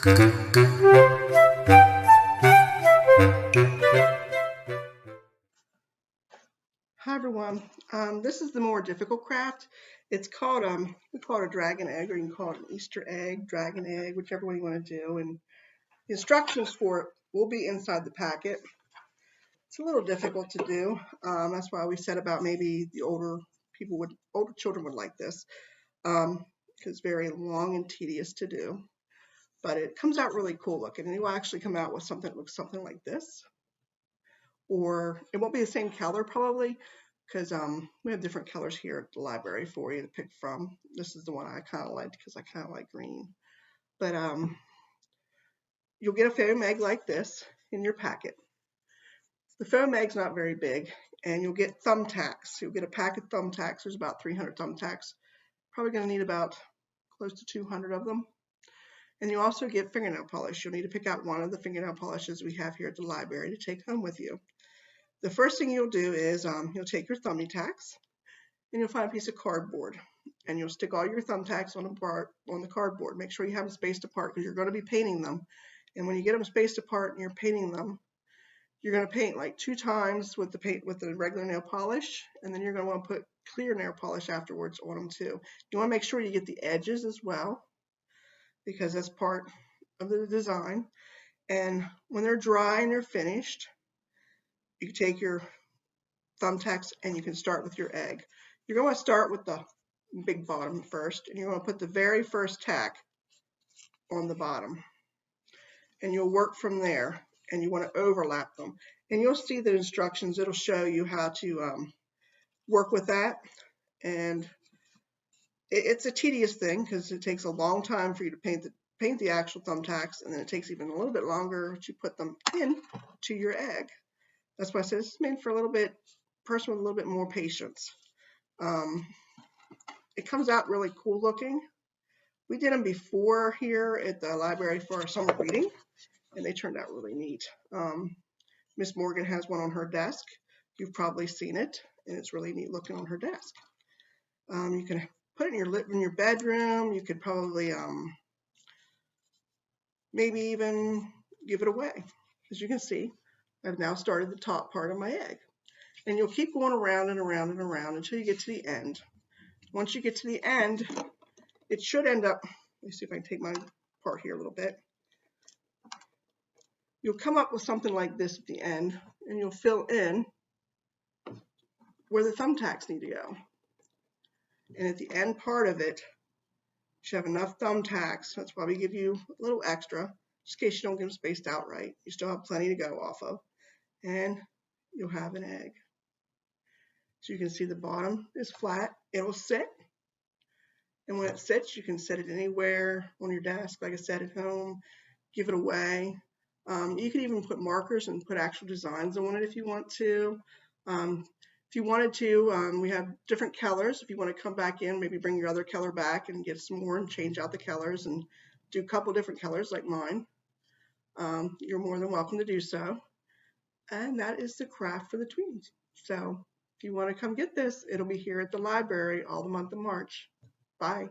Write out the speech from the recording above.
Hi everyone. This is the more difficult craft. It's called we call it a dragon egg, or you can call it an Easter egg, dragon egg, whichever one you want to do. And the instructions for it will be inside the packet. It's a little difficult to do. That's why we said about maybe the older children would like this, because it's very long and tedious to do. But it comes out really cool looking, and it will actually come out with something that looks something like this. Or it won't be the same color probably, because we have different colors here at the library for you to pick from. This is the one I kind of liked because I kind of like green. But you'll get a foam egg like this in your packet. The foam egg's not very big, and you'll get thumbtacks. You'll get a pack of thumbtacks. There's about 300 thumbtacks. Probably going to need about close to 200 of them. And you also get fingernail polish. You'll need to pick out one of the fingernail polishes we have here at the library to take home with you. The first thing you'll do is you'll take your thumbtacks and you'll find a piece of cardboard, and you'll stick all your thumbtacks on the cardboard. Make sure you have them spaced apart because you're going to be painting them. And when you get them spaced apart and you're painting them, you're going to paint like 2 times with the regular nail polish, and then you're going to want to put clear nail polish afterwards on them too. You want to make sure you get the edges as well, because that's part of the design. And when they're dry and they're finished, you can take your thumbtacks and you can start with your egg. You're going to start with the big bottom first, and you're going to put the very first tack on the bottom, and you'll work from there, and you want to overlap them. And you'll see the instructions. It'll show you how to work with that. And it's a tedious thing because it takes a long time for you to paint the actual thumbtacks, and then it takes even a little bit longer to put them in to your egg. That's why I said this is made for person with a little bit more patience. It comes out really cool looking. We did them before here at the library for our summer reading, and they turned out really neat. Miss Morgan has one on her desk. You've probably seen it, and it's really neat looking on her desk. You can put it in your bedroom. You could probably maybe even give it away. As you can see, I've now started the top part of my egg. And you'll keep going around and around and around until you get to the end. Once you get to the end, it should end up, let me see if I can take my part here a little bit. You'll come up with something like this at the end, and you'll fill in where the thumbtacks need to go. And at the end part of it, you should have enough thumbtacks. That's why we give you a little extra, just in case you don't get them spaced out right. You still have plenty to go off of. And you'll have an egg. So you can see the bottom is flat. It will sit. And when it sits, you can set it anywhere on your desk, like I said, at home, give it away. You could even put markers and put actual designs on it if you want to. If you wanted to, we have different colors. If you want to come back in, maybe bring your other color back and get some more and change out the colors and do a couple different colors like mine. You're more than welcome to do so. And that is the craft for the tweens. So if you want to come get this, it'll be here at the library all the month of March. Bye.